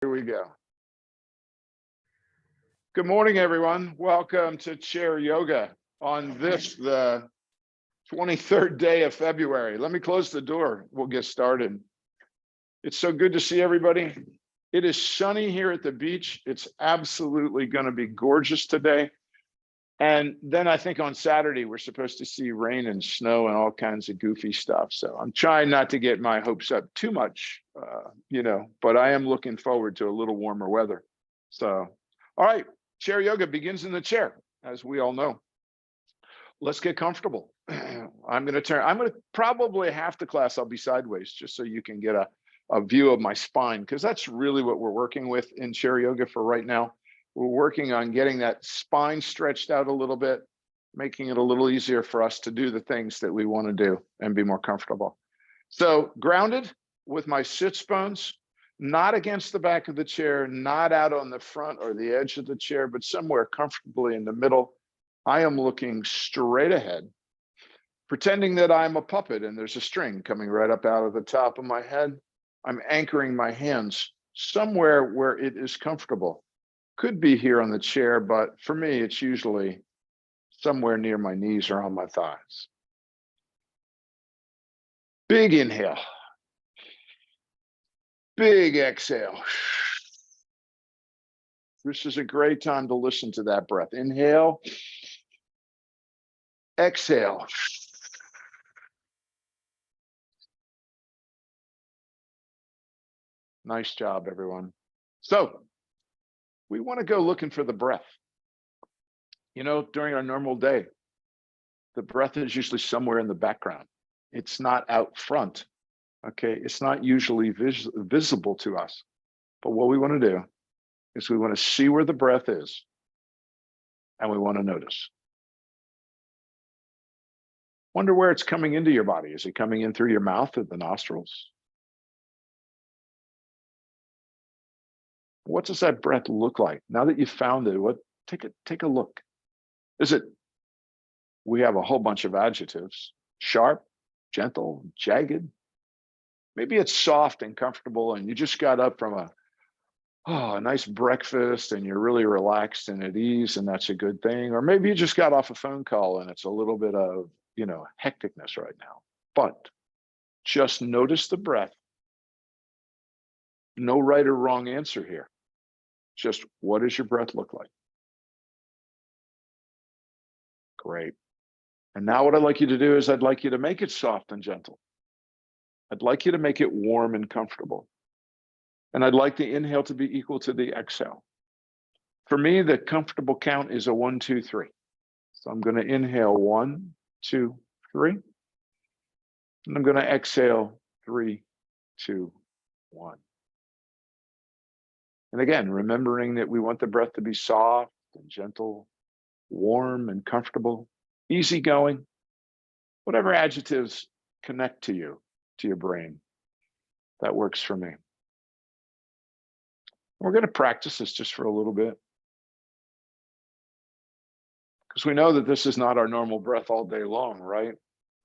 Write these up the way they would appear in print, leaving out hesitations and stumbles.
Here we go. Good morning, everyone. Welcome to Chair Yoga on the 23rd day of February. Let me close the door. We'll get started. It's so good to see everybody. It is sunny here at the beach. It's absolutely going to be gorgeous today. And then I think on Saturday, we're supposed to see rain and snow and all kinds of goofy stuff. So I'm trying not to get my hopes up too much, but I am looking forward to a little warmer weather. So, all right, chair yoga begins in the chair, as we all know. Let's get comfortable. I'm going to probably half the class, I'll be sideways just so you can get a view of my spine, because that's really what we're working with in chair yoga for right now. We're working on getting that spine stretched out a little bit, making it a little easier for us to do the things that we want to do and be more comfortable. So grounded with my sits bones, not against the back of the chair, not out on the front or the edge of the chair, but somewhere comfortably in the middle. I am looking straight ahead, pretending that I'm a puppet and there's a string coming right up out of the top of my head. I'm anchoring my hands somewhere where it is comfortable. Could be here on the chair, but for me, it's usually somewhere near my knees or on my thighs. Big inhale. Big exhale. This is a great time to listen to that breath. Inhale. Exhale. Nice job, everyone. So we want to go looking for the breath. You know, during our normal day, the breath is usually somewhere in the background. It's not out front. Okay, it's not usually visible to us. But what we want to do is we want to see where the breath is, and we want to notice. Wonder where it's coming into your body. Is it coming in through your mouth or the nostrils? What does that breath look like? Now that you've found it, take a look. We have a whole bunch of adjectives: sharp, gentle, jagged. Maybe it's soft and comfortable, and you just got up from a nice breakfast and you're really relaxed and at ease, and that's a good thing. Or maybe you just got off a phone call and it's a little bit of, hecticness right now. But just notice the breath. No right or wrong answer here. Just what does your breath look like? Great. And now what I'd like you to do is I'd like you to make it soft and gentle. I'd like you to make it warm and comfortable. And I'd like the inhale to be equal to the exhale. For me, the comfortable count is a 1, 2, 3. So I'm going to inhale 1, 2, 3. And I'm going to exhale 3, 2, 1. And again, remembering that we want the breath to be soft and gentle, warm and comfortable, easygoing, whatever adjectives connect to you, to your brain. That works for me. We're going to practice this just for a little bit, because we know that this is not our normal breath all day long, right?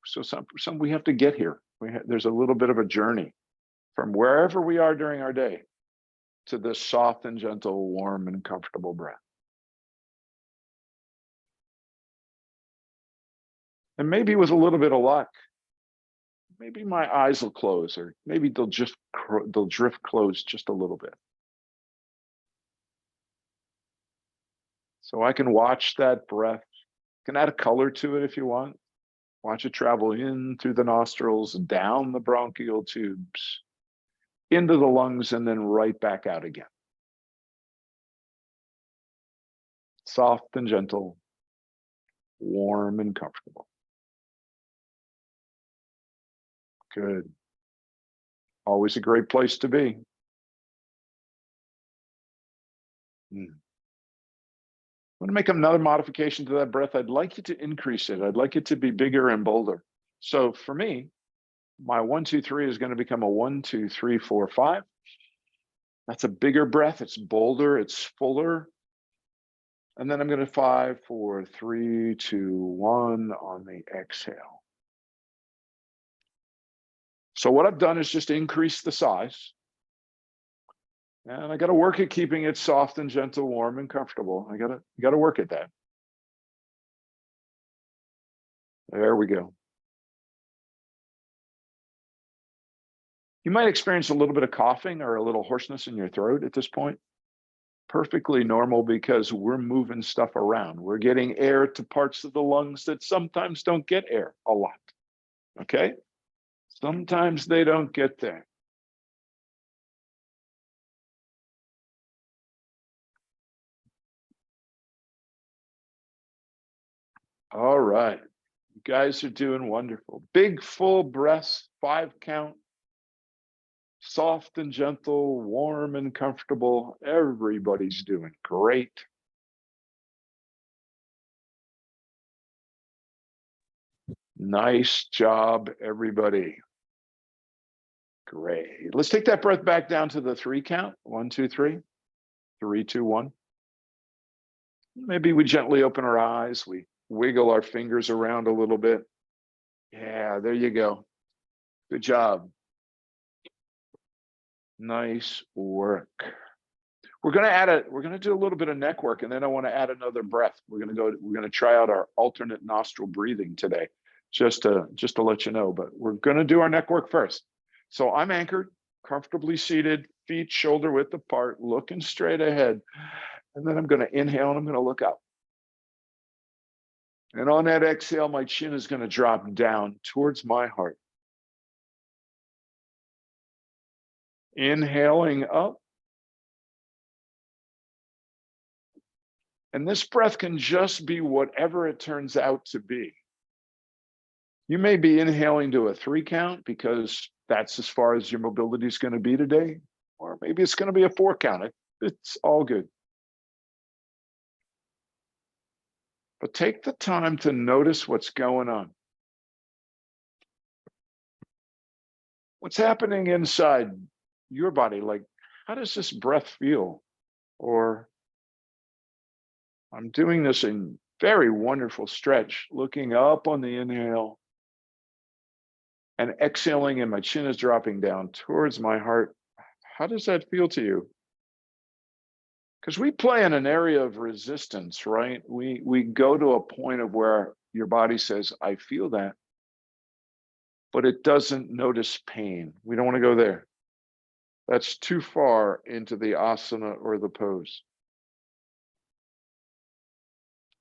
So some we have to get here. There's a little bit of a journey from wherever we are during our day to this soft and gentle, warm and comfortable breath. And maybe with a little bit of luck, maybe my eyes will close, or maybe they'll drift closed just a little bit. So I can watch that breath. You can add a color to it if you want. Watch it travel in through the nostrils, down the bronchial tubes, into the lungs, and then right back out again. Soft and gentle, warm and comfortable. Good. Always a great place to be. I'm going to make another modification to that breath. I'd like you to increase it. I'd like it to be bigger and bolder. So for me, my 1, 2, 3 is going to become a 1, 2, 3, 4, 5. That's a bigger breath. It's bolder. It's fuller. And then I'm going to 5, 4, 3, 2, 1 on the exhale. So what I've done is just increase the size. And I got to work at keeping it soft and gentle, warm and comfortable. I got to work at that. There we go. You might experience a little bit of coughing or a little hoarseness in your throat at this point. Perfectly normal because we're moving stuff around. We're getting air to parts of the lungs that sometimes don't get air a lot. Okay? Sometimes they don't get there. All right. You guys are doing wonderful. Big full breaths, 5 count. Soft and gentle, warm and comfortable. Everybody's doing great. Nice job, everybody. Great. Let's take that breath back down to the 3 count. 1, 2, 3. 3, 2, 1. Maybe we gently open our eyes. We wiggle our fingers around a little bit. Yeah, there you go. Good job. Nice work. We're going to do a little bit of neck work, and then I want to add another breath. We're going to try out our alternate nostril breathing today, just to let you know, but we're going to do our neck work first. So I'm anchored, comfortably seated, feet shoulder width apart, looking straight ahead. And then I'm going to inhale and I'm going to look up. And on that exhale, my chin is going to drop down towards my heart. Inhaling up. And this breath can just be whatever it turns out to be. You may be inhaling to a 3 count because that's as far as your mobility is going to be today. Or maybe it's going to be a 4 count. It's all good. But take the time to notice what's going on. What's happening inside your body? Like, how does this breath feel? Or I'm doing this in very wonderful stretch, looking up on the inhale and exhaling, and my chin is dropping down towards my heart. How does that feel to you? Because we play in an area of resistance, right? We go to a point of where your body says, I feel that, but it doesn't notice pain. We don't want to go there. That's too far into the asana or the pose.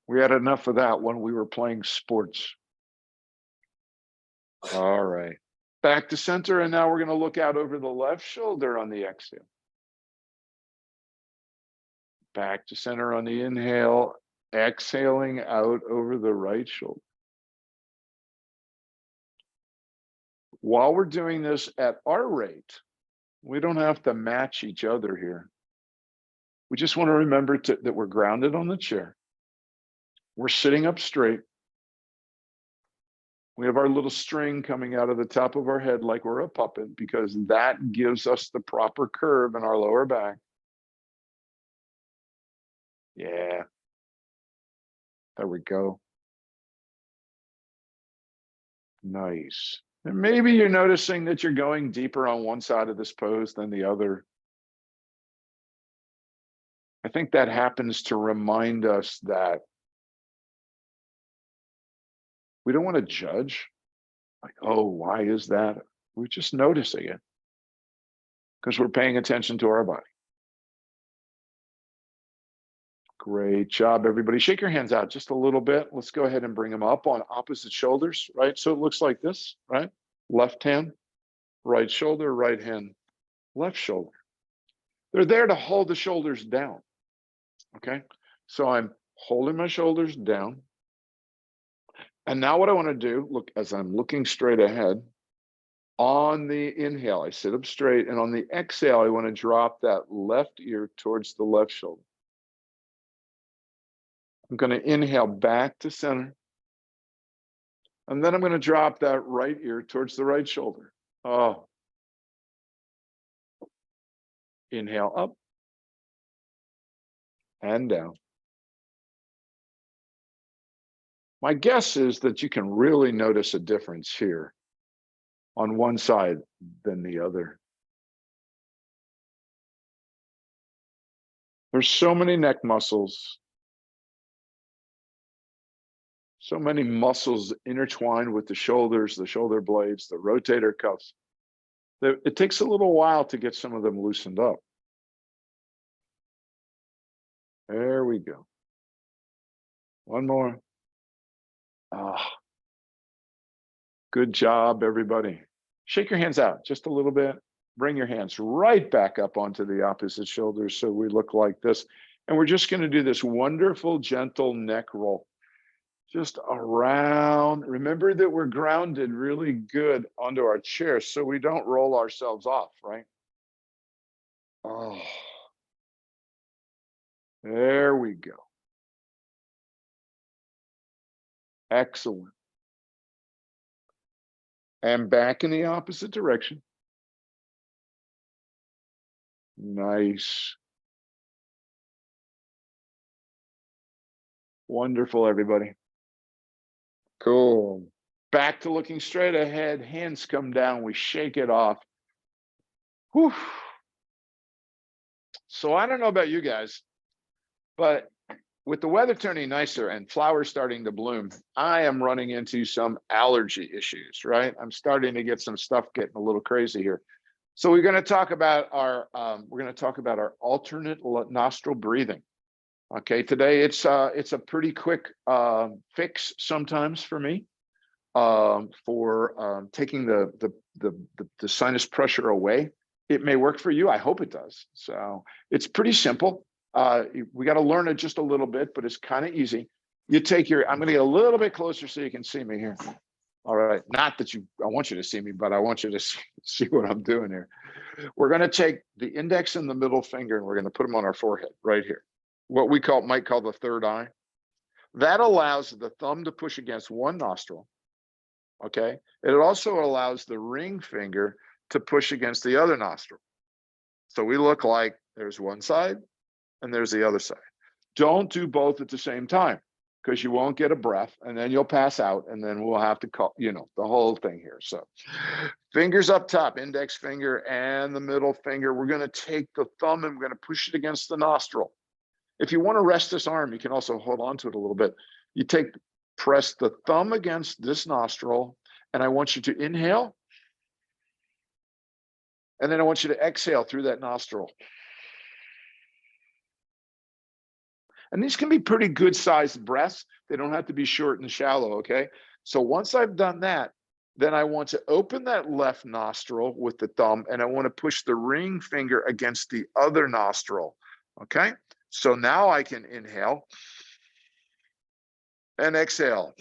We had enough of that when we were playing sports. All right. Back to center, and now we're going to look out over the left shoulder on the exhale. Back to center on the inhale, exhaling out over the right shoulder. While we're doing this at our rate, we don't have to match each other here. We just want to remember that we're grounded on the chair. We're sitting up straight. We have our little string coming out of the top of our head like we're a puppet, because that gives us the proper curve in our lower back. Yeah. There we go. Nice. And maybe you're noticing that you're going deeper on one side of this pose than the other. I think that happens to remind us that we don't want to judge. Like, oh, why is that? We're just noticing it because we're paying attention to our body. Great job, everybody. Shake your hands out just a little bit. Let's go ahead and bring them up on opposite shoulders, right? So it looks like this, right? Left hand, right shoulder, right hand, left shoulder. They're there to hold the shoulders down, okay? So I'm holding my shoulders down. And now what I want to do, look, as I'm looking straight ahead, on the inhale, I sit up straight, and on the exhale, I want to drop that left ear towards the left shoulder. I'm going to inhale back to center. And then I'm going to drop that right ear towards the right shoulder. Oh. Inhale up and down. My guess is that you can really notice a difference here on one side than the other. There's so many neck muscles, so many muscles intertwined with the shoulders, the shoulder blades, the rotator cuffs. It takes a little while to get some of them loosened up. There we go. One more. Ah, good job, everybody. Shake your hands out just a little bit. Bring your hands right back up onto the opposite shoulders so we look like this. And we're just going to do this wonderful, gentle neck roll. Just around. Remember that we're grounded really good onto our chair so we don't roll ourselves off, right? Oh, there we go. Excellent. And back in the opposite direction. Nice. Wonderful, everybody. Cool. Back to looking straight ahead. Hands come down. We shake it off. Whew. So I don't know about you guys, but with the weather turning nicer and flowers starting to bloom, I am running into some allergy issues, right? I'm starting to get some stuff getting a little crazy here. So we're going to talk about our alternate nostril breathing. Okay, today it's a pretty quick fix sometimes for me for taking the sinus pressure away. It may work for you. I hope it does. So it's pretty simple. We got to learn it just a little bit, but it's kind of easy. You take your, I'm going to get a little bit closer so you can see me here. All right. Not that I want you to see me, but I want you to see what I'm doing here. We're going to take the index and the middle finger and we're going to put them on our forehead right here. What we might call the third eye. That allows the thumb to push against one nostril. Okay. It also allows the ring finger to push against the other nostril. So we look like there's one side and there's the other side. Don't do both at the same time because you won't get a breath and then you'll pass out and then we'll have to call, the whole thing here. So fingers up top, index finger and the middle finger. We're going to take the thumb and we're going to push it against the nostril. If you want to rest this arm, you can also hold on to it a little bit. You press the thumb against this nostril and I want you to inhale. And then I want you to exhale through that nostril. And these can be pretty good sized breaths. They don't have to be short and shallow, okay? So once I've done that, then I want to open that left nostril with the thumb and I want to push the ring finger against the other nostril, okay? So now I can inhale and exhale.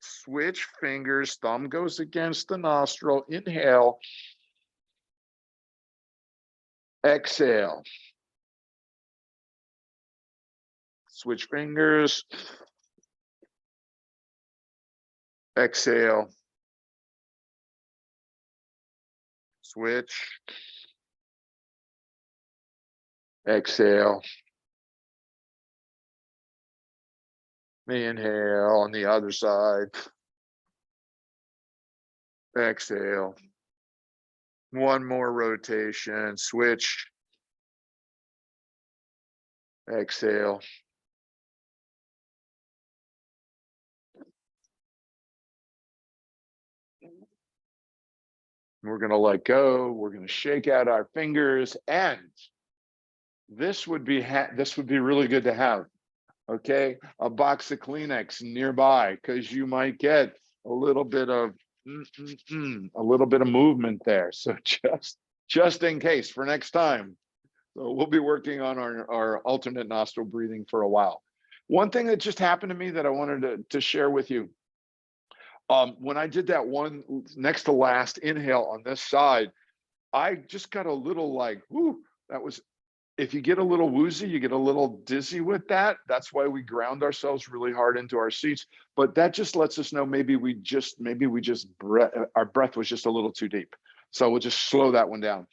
Switch fingers, thumb goes against the nostril, inhale, exhale. Switch fingers, exhale, switch, exhale, inhale on the other side, exhale, one more rotation, switch, exhale. We're going to let go. We're going to shake out our fingers, and this would be really good to have. Okay, a box of Kleenex nearby because you might get a little bit of movement there. So just in case for next time. So we'll be working on our alternate nostril breathing for a while. One thing that just happened to me that I wanted to share with you. When I did that one next to last inhale on this side, I just got a little like, whoo, that was, if you get a little woozy, you get a little dizzy with that. That's why we ground ourselves really hard into our seats. But that just lets us know maybe our breath was just a little too deep. So we'll just slow that one down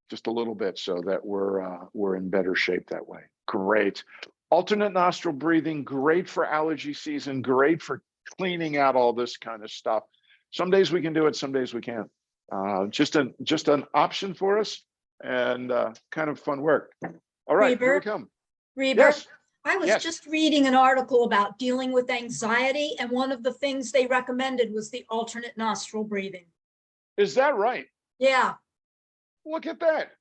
just a little bit so that we're in better shape that way. Great. Alternate nostril breathing, great for allergy season, great for cleaning out all this kind of stuff. Some days we can do it, some days we can't. Just an option for us. and kind of fun work. All right, here we Reber, come. Reber, Yes, I was yes. just reading an article about dealing with anxiety, and one of the things they recommended was the alternate nostril breathing. Is that right? Yeah. Look at that.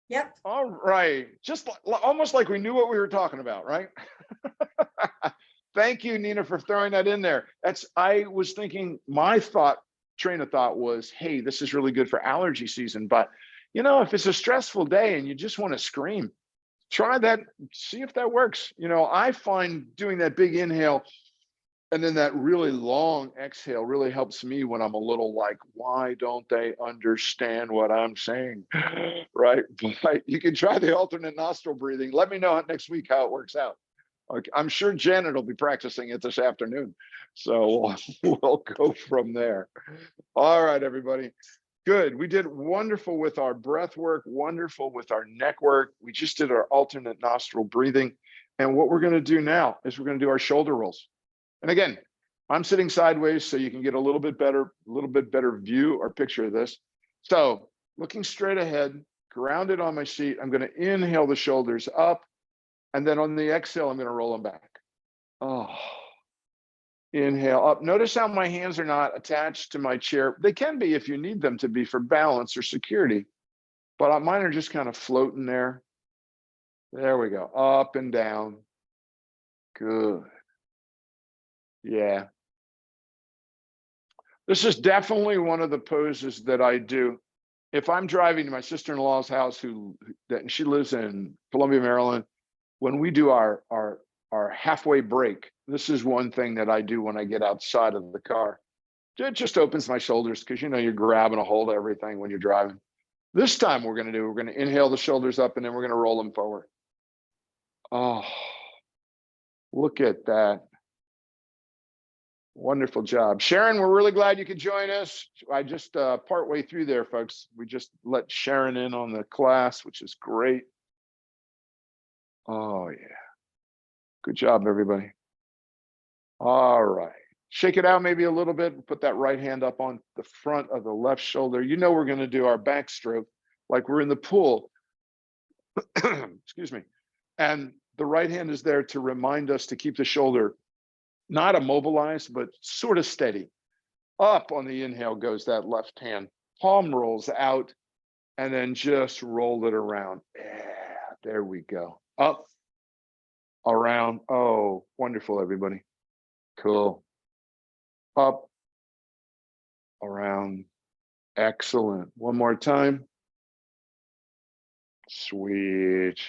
Yep. All right. Just almost like we knew what we were talking about, right? Thank you, Nina, for throwing that in there. I was thinking, my train of thought was, hey, this is really good for allergy season. But, if it's a stressful day and you just want to scream, try that, see if that works. I find doing that big inhale and then that really long exhale really helps me when I'm a little like, why don't they understand what I'm saying? Right. But you can try the alternate nostril breathing. Let me know next week how it works out. I'm sure Janet will be practicing it this afternoon. So we'll go from there. All right, everybody. Good. We did wonderful with our breath work, wonderful with our neck work. We just did our alternate nostril breathing. And what we're going to do now is we're going to do our shoulder rolls. And again, I'm sitting sideways so you can get a little bit better view or picture of this. So looking straight ahead, grounded on my seat, I'm going to inhale the shoulders up. And then on the exhale, I'm going to roll them back. Oh, inhale up. Notice how my hands are not attached to my chair. They can be if you need them to be for balance or security, but mine are just kind of floating there. There we go. Up and down. Good. Yeah. This is definitely one of the poses that I do. If I'm driving to my sister-in-law's house, she lives in Columbia, Maryland, when we do our halfway break, this is one thing that I do when I get outside of the car. It just opens my shoulders because you're grabbing a hold of everything when you're driving. This time we're going to inhale the shoulders up and then we're going to roll them forward. Oh, look at that. Wonderful job. Sharon, we're really glad you could join us. I just part way through there, folks. We just let Sharon in on the class, which is great. Oh, yeah. Good job, everybody. All right. Shake it out maybe a little bit. Put that right hand up on the front of the left shoulder. We're going to do our backstroke like we're in the pool. Excuse me. And the right hand is there to remind us to keep the shoulder not immobilized, but sort of steady. Up on the inhale goes that left hand. Palm rolls out and then just roll it around. Yeah, there we go. Up, around. Oh, wonderful, everybody. Cool. Up, around. Excellent. One more time. Sweet.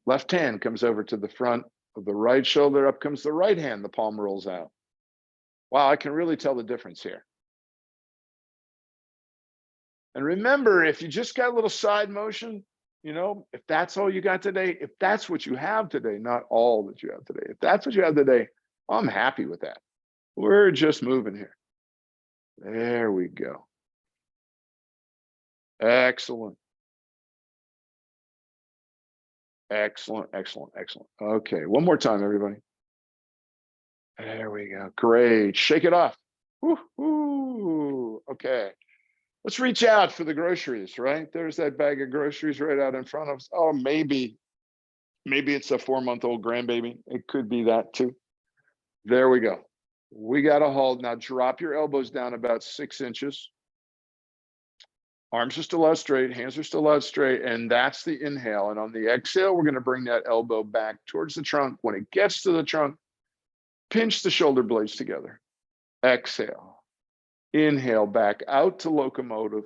Left hand comes over to the front of the right shoulder. Up comes the right hand. The palm rolls out. Wow, I can really tell the difference here. And remember, if you just got a little side motion, if that's all you got today, if that's what you have today, not all that you have today, if that's what you have today, I'm happy with that. We're just moving here. There we go. Excellent. Excellent, excellent, excellent. Okay, one more time, everybody. There we go. Great. Shake it off. Woo-hoo. Okay. Let's reach out for the groceries, right? There's that bag of groceries right out in front of us. Oh, maybe it's a 4-month-old grandbaby. It could be that too. There we go. We got to hold. Now drop your elbows down about 6 inches. Arms are still out straight, hands are still out straight, and that's the inhale. And on the exhale, we're going to bring that elbow back towards the trunk. When it gets to the trunk, pinch the shoulder blades together. Exhale. Inhale back out to locomotive.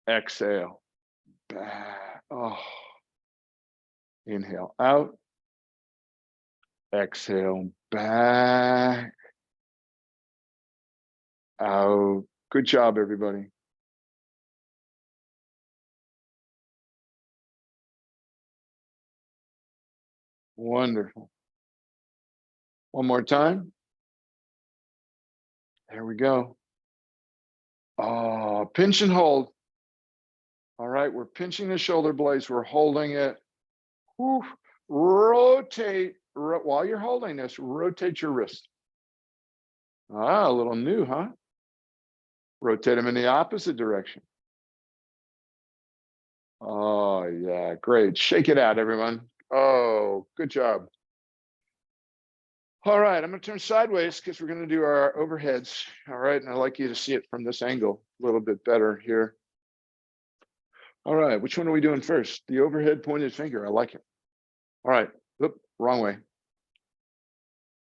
Exhale. Back. Oh. Inhale out. Exhale back. Out. Good job, everybody. Wonderful. One more time. There we go. Oh, pinch and hold. All right, we're pinching the shoulder blades. We're holding it. Whew. Rotate. While you're holding this, rotate your wrist. Ah, a little new, huh? Rotate them in the opposite direction. Oh, yeah, great. Shake it out, everyone. Oh, good job. All right, I'm going to turn sideways because we're going to do our overheads. All right, and I'd like you to see it from this angle a little bit better here. All right, which one are we doing first? The overhead pointed finger. I like it. All right, oop, wrong way.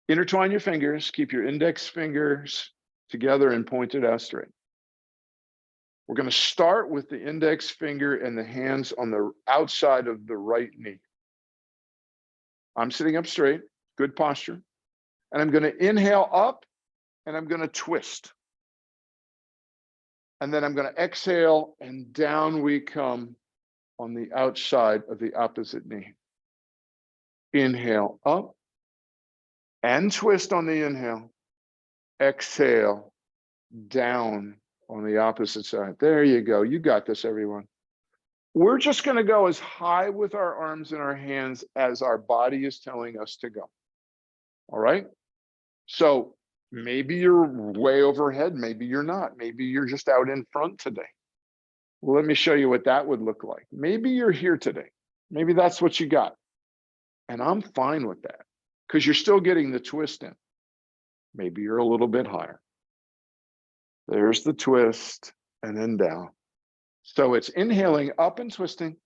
Intertwine your fingers, keep your index fingers together and pointed out straight. We're going to start with the index finger and the hands on the outside of the right knee. I'm sitting up straight, good posture. And I'm going to inhale up and I'm going to twist. And then I'm going to exhale and down we come on the outside of the opposite knee. Inhale up and twist on the inhale. Exhale down on the opposite side. There you go. You got this, everyone. We're just going to go as high with our arms and our hands as our body is telling us to go. All right. So maybe you're way overhead. Maybe you're not. Maybe you're just out in front today. Well, let me show you what that would look like. Maybe you're here today. Maybe that's what you got. And I'm fine with that because you're still getting the twist in. Maybe you're a little bit higher. There's the twist and then down. So it's inhaling up and twisting,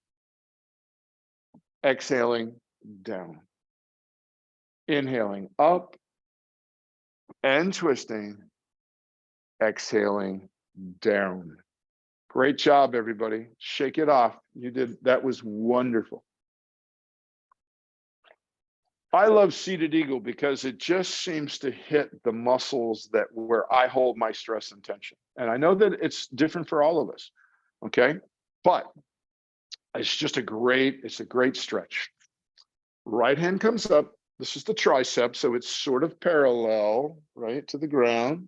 exhaling down. Inhaling up and twisting, exhaling down. Great job, everybody. Shake it off. You did, that was wonderful. I love seated eagle because it just seems to hit the muscles that where I hold my stress and tension. And I know that it's different for all of us. Okay. But it's just it's a great stretch. Right hand comes up. This is the tricep. So it's sort of parallel, right, to the ground.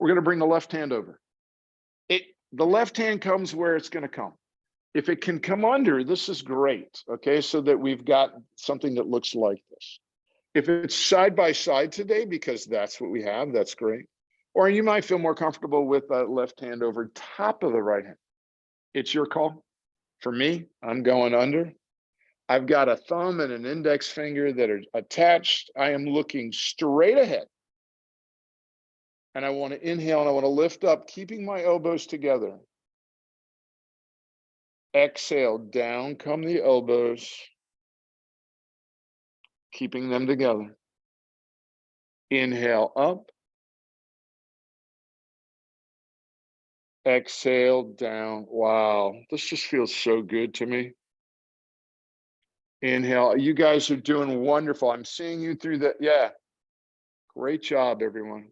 We're going to bring the left hand over. The left hand comes where it's going to come. If it can come under, this is great. Okay. So that we've got something that looks like this. If it's side by side today, because that's what we have, that's great. Or you might feel more comfortable with that left hand over top of the right hand. It's your call. For me, I'm going under. I've got a thumb and an index finger that are attached. I am looking straight ahead. And I want to inhale and I want to lift up, keeping my elbows together. Exhale, down come the elbows, keeping them together. Inhale up. Exhale down. Wow, this just feels so good to me. Inhale. You guys are doing wonderful. I'm seeing you through that. Yeah. Great job, everyone.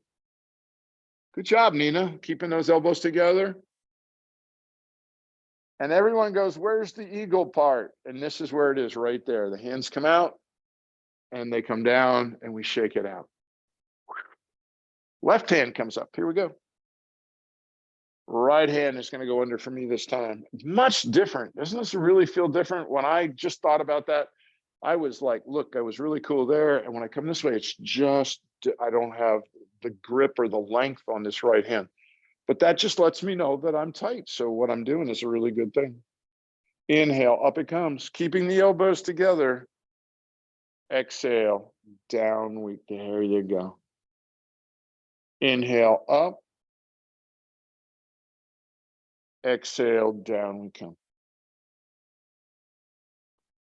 Good job, Nina, keeping those elbows together. And everyone goes, where's the eagle part? And this is where it is right there. The hands come out and they come down and we shake it out. Left hand comes up. Here we go. Right hand is going to go under for me this time. Much different. Doesn't this really feel different? When I just thought about that, I was like, look, I was really cool there. And when I come this way, it's just, I don't have the grip or the length on this right hand. But that just lets me know that I'm tight. So what I'm doing is a really good thing. Inhale, up it comes, keeping the elbows together. Exhale, down, there you go. Inhale, up. Exhale, down we come.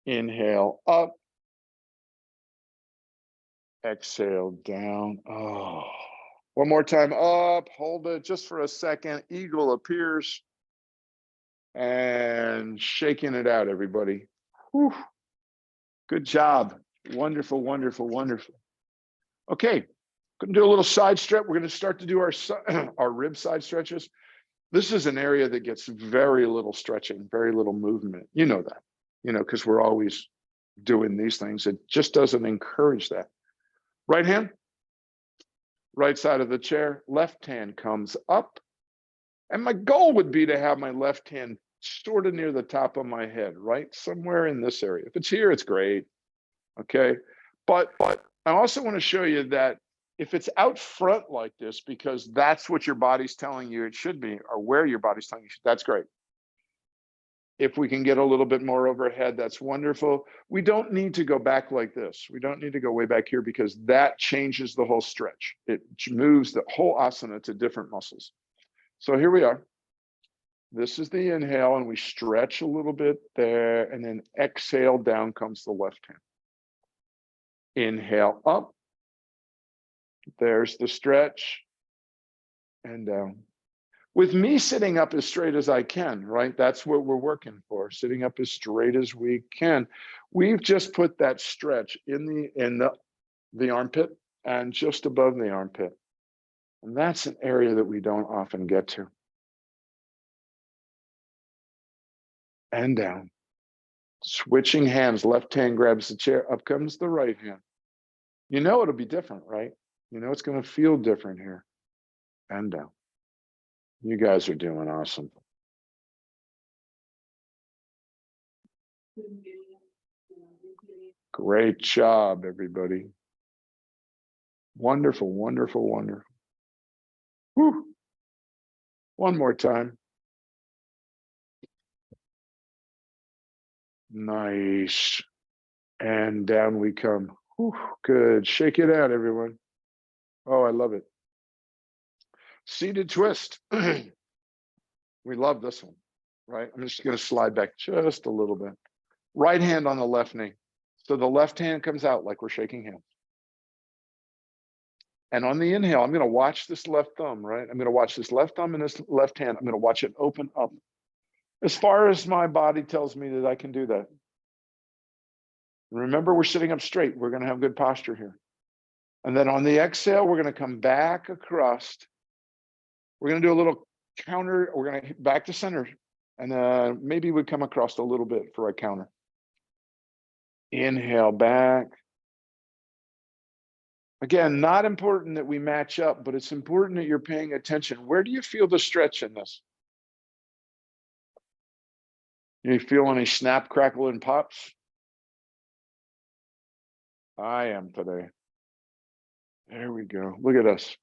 Inhale, up. Exhale, down. Oh, one more time, up, hold it just for a second. Eagle appears. And shaking it out, everybody. Whew. Good job. Wonderful, wonderful, wonderful. Okay, going to do a little side stretch. We're going to start to do our rib side stretches. This is an area that gets very little stretching, very little movement. You know that, because we're always doing these things. It just doesn't encourage that. Right hand, right side of the chair, left hand comes up. And my goal would be to have my left hand sort of near the top of my head, right? Somewhere in this area. If it's here, it's great. Okay. But I also want to show you that if it's out front like this, because that's what your body's telling you it should be, or where your body's telling you, that's great. If we can get a little bit more overhead, that's wonderful. We don't need to go back like this. We don't need to go way back here because that changes the whole stretch. It moves the whole asana to different muscles. So here we are. This is the inhale, and we stretch a little bit there, and then exhale, down comes the left hand. Inhale up. There's the stretch, and down. With me sitting up as straight as I can, right? That's what we're working for, sitting up as straight as we can. We've just put that stretch in the armpit and just above the armpit. And that's an area that we don't often get to. And down. Switching hands, left hand grabs the chair, up comes the right hand. You know it'll be different, right? You know it's going to feel different here. And down. You guys are doing awesome. Great job, everybody. Wonderful, wonderful, wonderful. Whew. One more time. Nice. And down we come. Whew. Good. Shake it out, everyone. Oh, I love it. Seated twist. We love this one, right? I'm just going to slide back just a little bit. Right hand on the left knee. So the left hand comes out like we're shaking hands. And on the inhale, I'm going to watch this left thumb, right? I'm going to watch this left thumb and this left hand. I'm going to watch it open up as far as my body tells me that I can do that. Remember, we're sitting up straight. We're going to have good posture here. And then on the exhale, we're going to come back across. We're going to do a little counter. We're going to hit back to center. And maybe we come across a little bit for a counter. Inhale back. Again, not important that we match up, but it's important that you're paying attention. Where do you feel the stretch in this? You feel any snap, crackle, and pops? I am today. There we go. Look at us.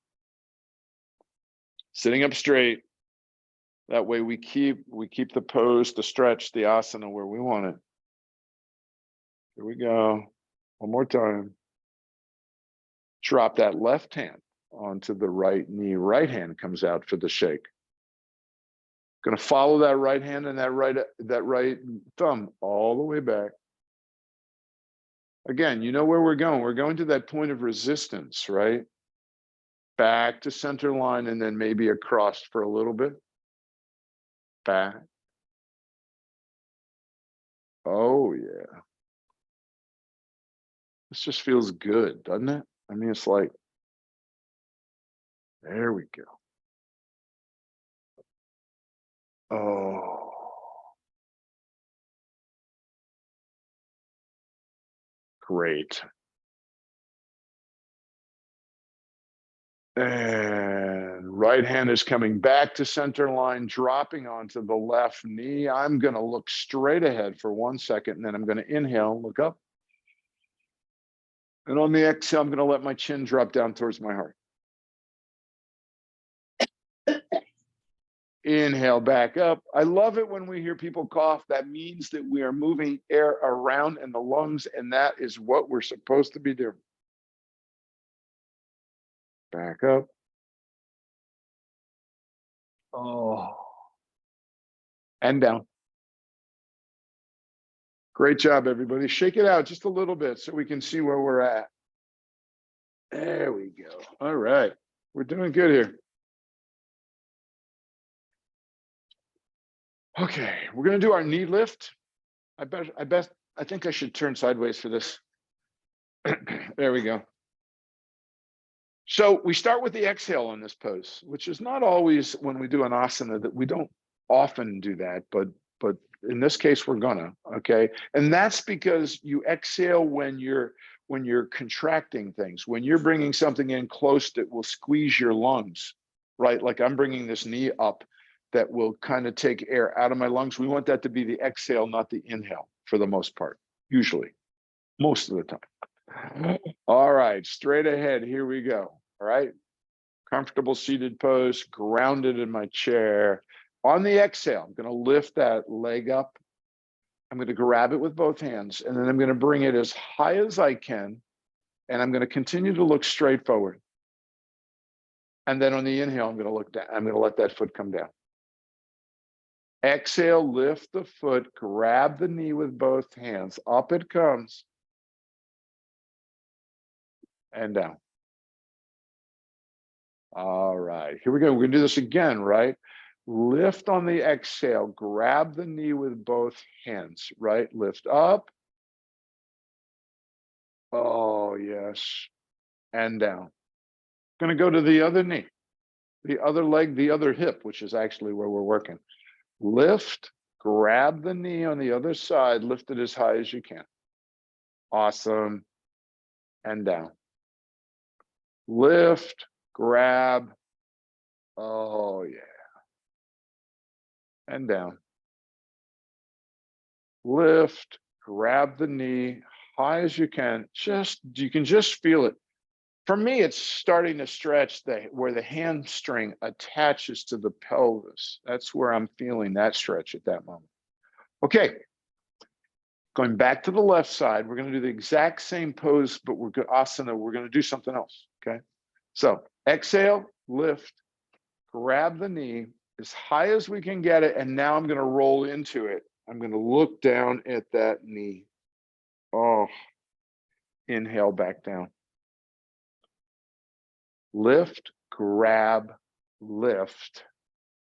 Sitting up straight. That way we keep the pose, the stretch, the asana where we want it. Here we go. One more time. Drop that left hand onto the right knee. Right hand comes out for the shake. Going to follow that right hand and that right thumb all the way back. Again, you know where we're going. We're going to that point of resistance, right? Back to center line and then maybe across for a little bit. Back. Oh, yeah. This just feels good, doesn't it? I mean, it's like, there we go. Oh. Great. And right hand is coming back to center line, dropping onto the left knee. I'm going to look straight ahead for 1 second, and then I'm going to inhale, look up. And on the exhale, I'm going to let my chin drop down towards my heart. Inhale back up. I love it when we hear people cough. That means that we are moving air around in the lungs, and that is what we're supposed to be doing. Back up. Oh. And down. Great job, everybody. Shake it out just a little bit so we can see where we're at. There we go. All right. We're doing good here. Okay, we're going to do our knee lift. I think I should turn sideways for this. There we go. So we start with the exhale on this pose, which is not always when we do an asana that we don't often do that, but in this case we're gonna, okay? And that's because you exhale when you're contracting things, when you're bringing something in close that will squeeze your lungs, right? Like I'm bringing this knee up that will kind of take air out of my lungs. We want that to be the exhale, not the inhale for the most part, usually, most of the time. All right, straight ahead, here we go. All right, comfortable seated pose, grounded in my chair. On the exhale, I'm going to lift that leg up I'm going to grab it with both hands, and then I'm going to bring it as high as I can, and I'm going to continue to look straight forward. And then on the inhale, I'm going to look down. I'm going to let that foot come down. Exhale, lift the foot, grab the knee with both hands. Up it comes. And down. All right, here we go. We're going to do this again, right? Lift on the exhale, grab the knee with both hands, right? Lift up. Oh, yes. And down. Going to go to the other knee, the other leg, the other hip, which is actually where we're working. Lift, grab the knee on the other side, lift it as high as you can. Awesome. And down. Lift, grab. Oh, yeah. And down. Lift, grab the knee high as you can. You can just feel it. For me, it's starting to stretch where the hamstring attaches to the pelvis. That's where I'm feeling that stretch at that moment. Okay. Going back to the left side, we're going to do the exact same pose, but we're going asana. We're going to do something else. Okay. So exhale, lift, grab the knee as high as we can get it. And now I'm going to roll into it. I'm going to look down at that knee. Oh, inhale back down. Lift, grab, lift,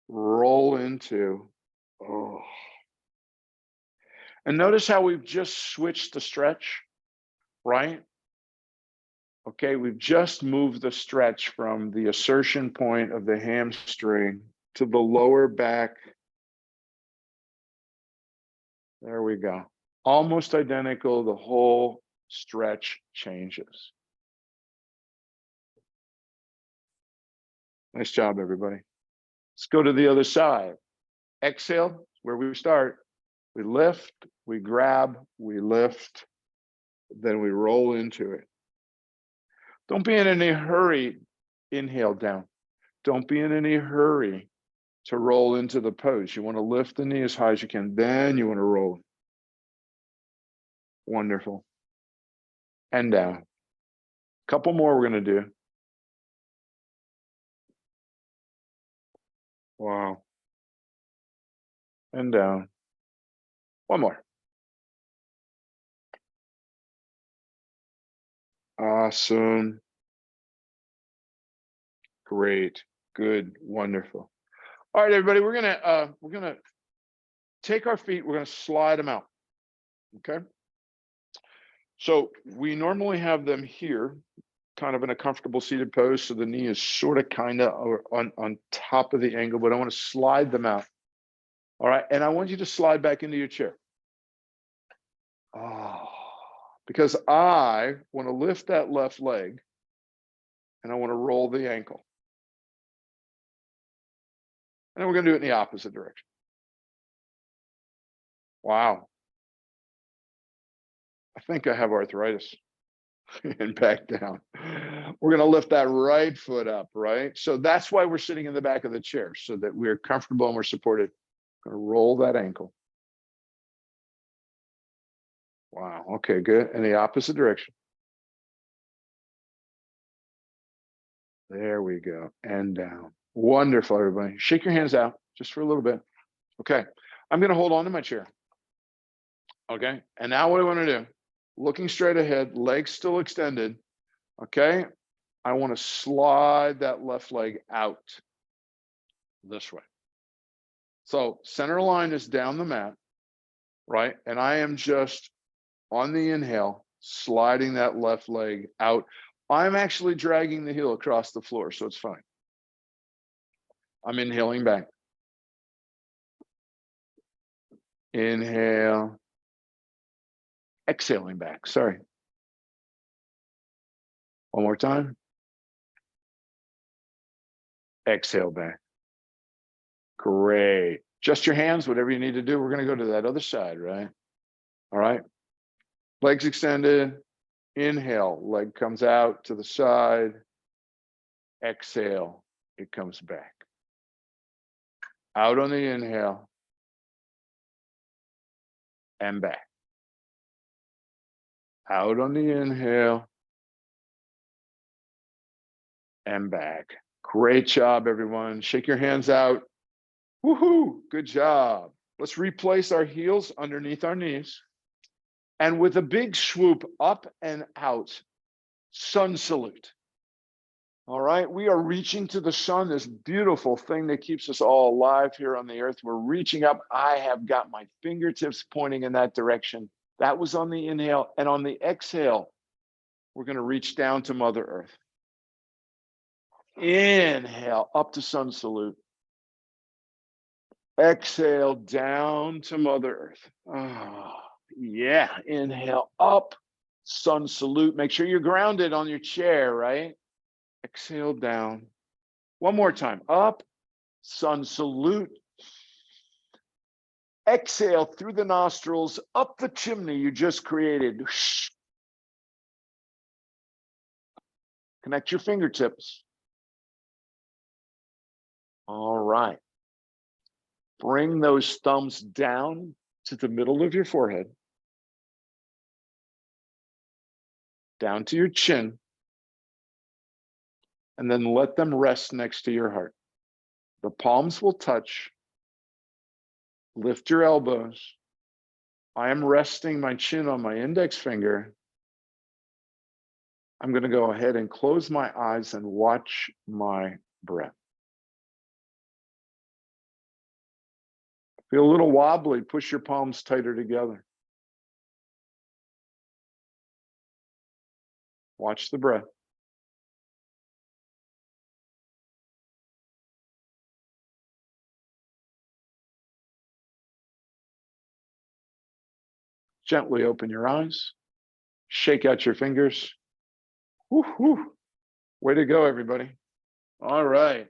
roll into. Oh. And notice how we've just switched the stretch, right? Okay, we've just moved the stretch from the assertion point of the hamstring to the lower back. There we go. Almost identical. The whole stretch changes. Nice job, everybody. Let's go to the other side. Exhale, where we start. We lift, we grab, we lift, then we roll into it. Don't be in any hurry. Inhale down. Don't be in any hurry to roll into the pose. You want to lift the knee as high as you can. Then you want to roll. Wonderful. And down. Couple more we're going to do. Wow. And down. One more. Awesome. Great. Good. Wonderful. All right, everybody, we're gonna take our feet, we're gonna slide them out. Okay. So we normally have them here, kind of in a comfortable seated pose. So the knee is sort of kind of on top of the angle, but I want to slide them out. All right. And I want you to slide back into your chair. Oh, because I want to lift that left leg and I want to roll the ankle. And then we're going to do it in the opposite direction. Wow. I think I have arthritis. And back down. We're going to lift that right foot up, right? So that's why we're sitting in the back of the chair, so that we're comfortable and we're supported. Going to roll that ankle. Wow. Okay, good. In the opposite direction. There we go. And down. Wonderful, everybody. Shake your hands out just for a little bit. Okay. I'm going to hold on to my chair. Okay. And now what do I want to do? Looking straight ahead, legs still extended. Okay. I want to slide that left leg out this way. So center line is down the mat, right? And I am just on the inhale, sliding that left leg out. I'm actually dragging the heel across the floor, so it's fine. I'm inhaling back. Inhale. Exhaling back, sorry. One more time. Exhale back. Great. Just your hands, whatever you need to do. We're going to go to that other side, right? All right. Legs extended. Inhale, leg comes out to the side. Exhale, it comes back. Out on the inhale. and back. Out on the inhale and back. Great job, everyone. Shake your hands out. Woohoo, good job. Let's replace our heels underneath our knees. And with a big swoop up and out, sun salute. All right, we are reaching to the sun, this beautiful thing that keeps us all alive here on the earth. We're reaching up. I have got my fingertips pointing in that direction. That was on the inhale. And on the exhale, we're going to reach down to Mother Earth. Inhale, up to sun salute. Exhale, down to Mother Earth. Oh, yeah, inhale, up, sun salute. Make sure you're grounded on your chair, right? Exhale down. One more time. Up, sun salute. Exhale through the nostrils, up the chimney you just created. Connect your fingertips. All right. Bring those thumbs down to the middle of your forehead. Down to your chin. And then let them rest next to your heart. The palms will touch. Lift your elbows. I am resting my chin on my index finger. I'm going to go ahead and close my eyes and watch my breath. Feel a little wobbly, push your palms tighter together. Watch the breath. Gently open your eyes. Shake out your fingers. Woo, woo. Way to go, everybody. All right.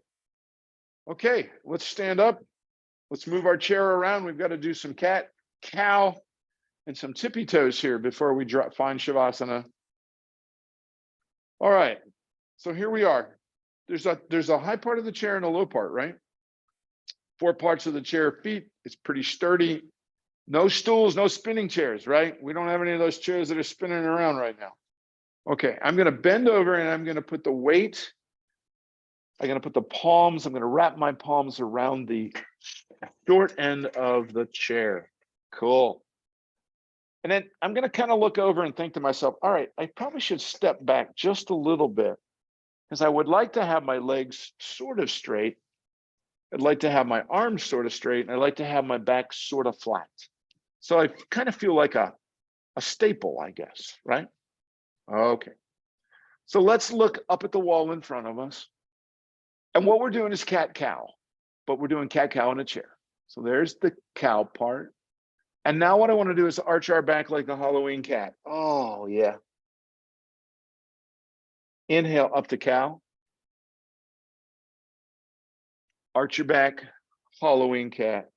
Okay, let's stand up. Let's move our chair around. We've got to do some cat, cow, and some tippy toes here before we find Shavasana. All right, so here we are. There's a high part of the chair and a low part, right? 4 parts of the chair, feet. It's pretty sturdy. No stools, no spinning chairs, right? We don't have any of those chairs that are spinning around right now. Okay, I'm going to bend over and I'm going to put the weight. I'm going to put the palms. I'm going to wrap my palms around the short end of the chair. Cool. And then I'm going to kind of look over and think to myself, all right, I probably should step back just a little bit because I would like to have my legs sort of straight. I'd like to have my arms sort of straight, and I'd like to have my back sort of flat. So I kind of feel like a staple, I guess, right? Okay. So let's look up at the wall in front of us. And what we're doing is cat-cow, but we're doing cat-cow in a chair. So there's the cow part. And now what I want to do is arch our back like the Halloween cat. Oh, yeah. Inhale up to cow. Arch your back, Halloween cat.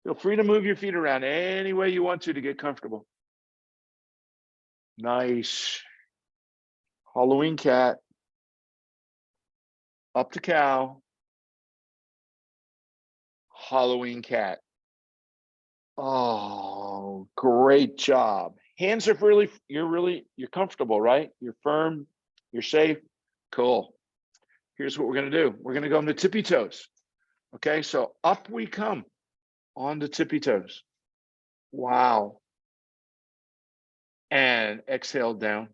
Feel free to move your feet around any way you want to get comfortable. Nice. Halloween cat. Up to cow. Halloween cat. Oh, great job. Hands are you're comfortable, right? You're firm, you're safe. Cool. Here's what we're going to do. We're going to go into tippy toes. Okay, so up we come on the tippy toes. Wow. And exhale down.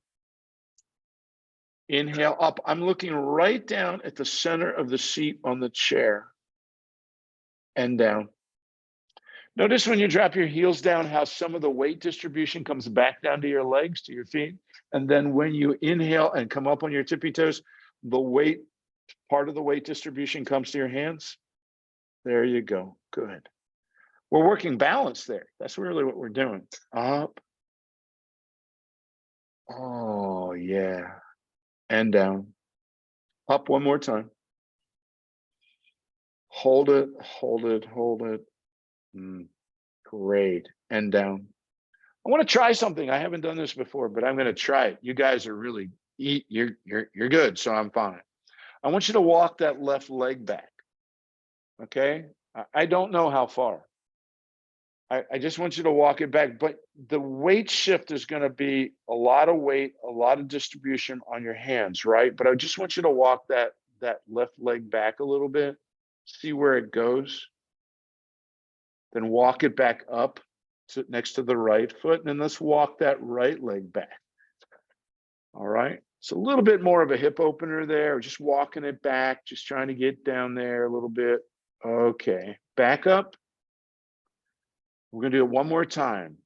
Inhale up. I'm looking right down at the center of the seat on the chair and down. Notice when you drop your heels down, how some of the weight distribution comes back down to your legs, to your feet. And then when you inhale and come up on your tippy toes, part of the weight distribution comes to your hands. There you go. Good. We're working balance there. That's really what we're doing. Up. Oh, yeah. And down. Up one more time. Hold it, hold it, hold it. Great. And down. I want to try something. I haven't done this before, but I'm going to try it. You guys are really, you're good, so I'm fine. I want you to walk that left leg back. Okay? I don't know how far. I just want you to walk it back, but the weight shift is going to be a lot of weight, a lot of distribution on your hands, right? But I just want you to walk that left leg back a little bit, see where it goes, then walk it back up to next to the right foot, and then let's walk that right leg back. All right. It's a little bit more of a hip opener there, just walking it back, just trying to get down there a little bit. Okay, back up. We're going to do it one more time.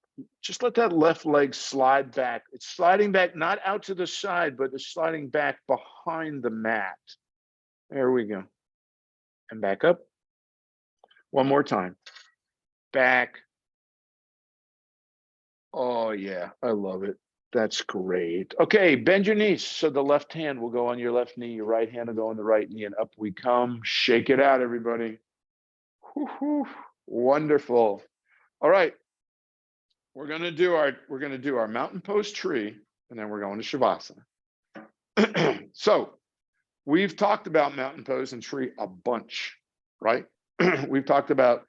Just let that left leg slide back. It's sliding back, not out to the side, but it's sliding back behind the mat. There we go. And back up. One more time. Back. Oh, yeah, I love it. That's great. Okay, bend your knees. So the left hand will go on your left knee, your right hand will go on the right knee, and up we come. Shake it out, everybody. Woo-hoo. Wonderful. All right. We're gonna do our mountain pose tree, and then we're going to Shavasana. So we've talked about mountain pose and tree a bunch, right? We've talked about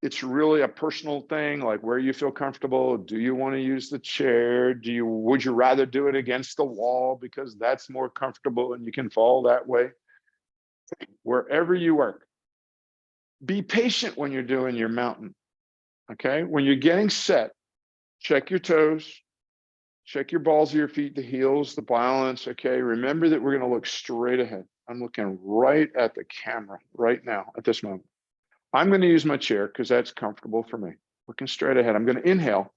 it's really a personal thing, like where you feel comfortable. Do you want to use the chair? Would you rather do it against the wall because that's more comfortable and you can fall that way? Wherever you work, be patient when you're doing your mountain. Okay, when you're getting set, check your toes, check your balls of your feet, the heels, the balance. Okay, remember that we're going to look straight ahead. I'm looking right at the camera right now at this moment. I'm going to use my chair because that's comfortable for me. Looking straight ahead. I'm going to inhale.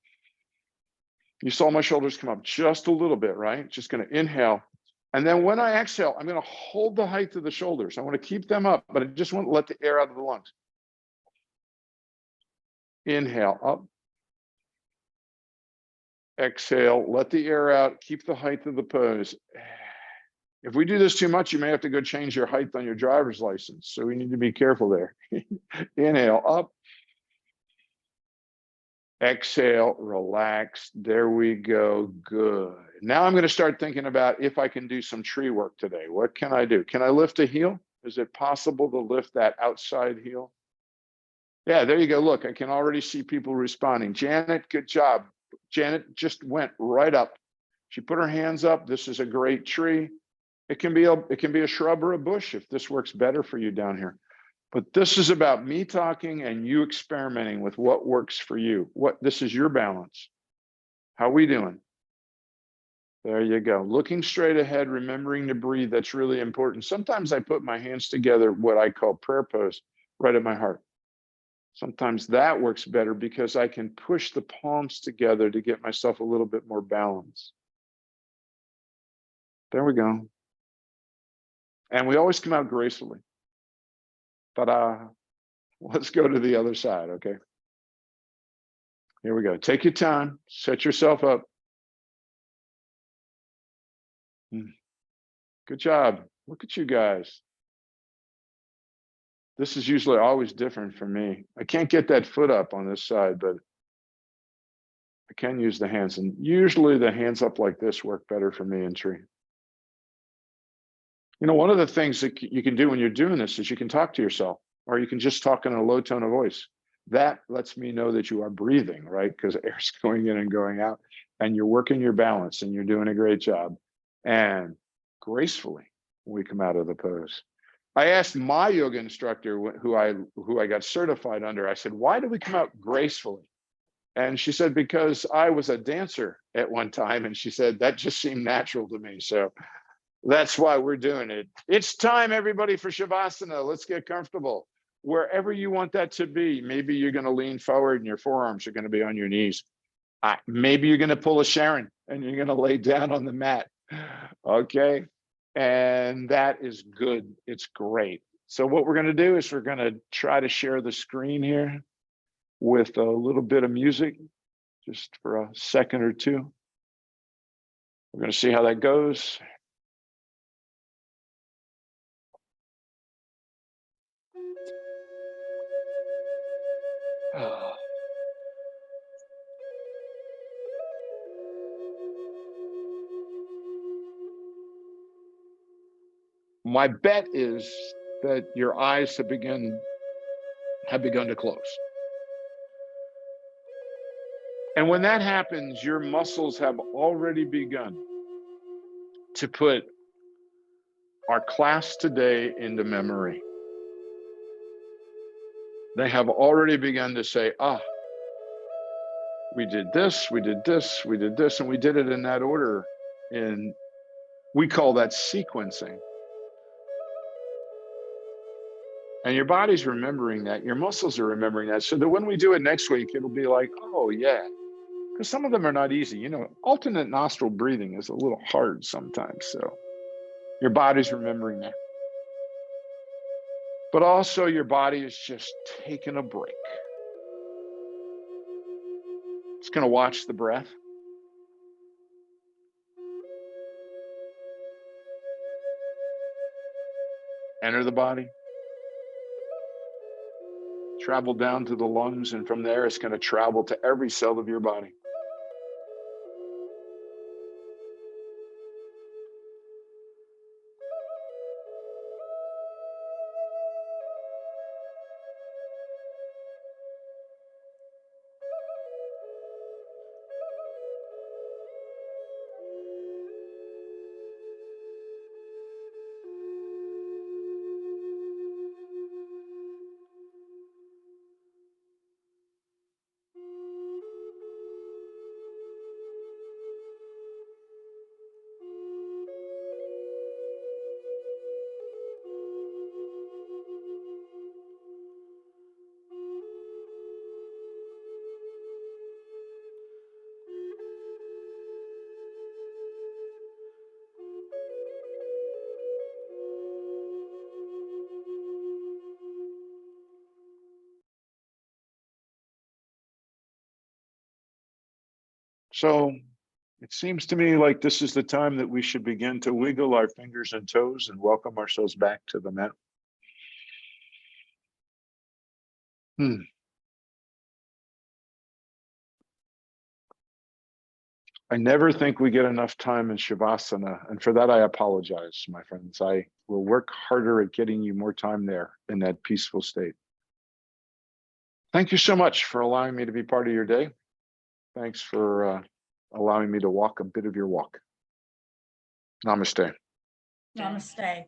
You saw my shoulders come up just a little bit, right? Just going to inhale. And then when I exhale, I'm going to hold the height of the shoulders. I want to keep them up, but I just want to let the air out of the lungs. Inhale up. Exhale, let the air out. Keep the height of the pose. If we do this too much, you may have to go change your height on your driver's license. So we need to be careful there. Inhale up. Exhale, relax. There we go. Good. Now I'm going to start thinking about if I can do some tree work today. What can I do? Can I lift a heel? Is it possible to lift that outside heel? Yeah, there you go. Look, I can already see people responding. Janet, good job. Janet just went right up. She put her hands up. This is a great tree. It can be a shrub or a bush if this works better for you down here. But this is about me talking and you experimenting with what works for you. This is your balance. How we doing? There you go. Looking straight ahead, remembering to breathe. That's really important. Sometimes I put my hands together, what I call prayer pose, right at my heart. Sometimes that works better because I can push the palms together to get myself a little bit more balance. There we go. And we always come out gracefully. Ta-da. Let's go to the other side, okay? Here we go. Take your time. Set yourself up. Good job. Look at you guys. This is usually always different for me. I can't get that foot up on this side, but I can use the hands. And usually the hands up like this work better for me in tree. You know, one of the things that you can do when you're doing this is you can talk to yourself, or you can just talk in a low tone of voice. That lets me know that you are breathing, right? Because air's going in and going out, and you're working your balance, and you're doing a great job. And gracefully, we come out of the pose. I asked my yoga instructor, who I got certified under, I said, why do we come out gracefully? And she said, because I was a dancer at one time. And she said, that just seemed natural to me. So that's why we're doing it. It's time, everybody, for Shavasana. Let's get comfortable. Wherever you want that to be, maybe you're going to lean forward and your forearms are going to be on your knees. Maybe you're going to pull a Sharon and you're going to lay down on the mat. Okay. And that is good. It's great. So what we're going to do is we're going to try to share the screen here with a little bit of music, just for a second or two. We're going to see how that goes. My bet is that your eyes have begun to close. And when that happens, your muscles have already begun to put our class today into memory. They have already begun to say, ah, we did this, we did this, we did this, and we did it in that order. And we call that sequencing. And your body's remembering that, your muscles are remembering that, so that when we do it next week, it'll be like, oh yeah, because some of them are not easy. You know, alternate nostril breathing is a little hard sometimes, so your body's remembering that. But also your body is just taking a break. It's going to watch the breath. Enter the body. Travel down to the lungs, and from there it's going to travel to every cell of your body. So it seems to me like this is the time that we should begin to wiggle our fingers and toes and welcome ourselves back to the mat. I never think we get enough time in Shavasana, and for that I apologize, my friends. I will work harder at getting you more time there in that peaceful state. Thank you so much for allowing me to be part of your day. Thanks for allowing me to walk a bit of your walk. Namaste. Namaste.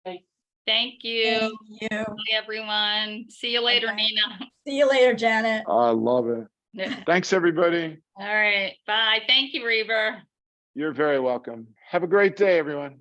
Thank you. Thank you. Bye, everyone. See you later, Bye-bye. Nina. See you later, Janet. I love it. Thanks, everybody. All right. Bye. Thank you, Reber. You're very welcome. Have a great day, everyone.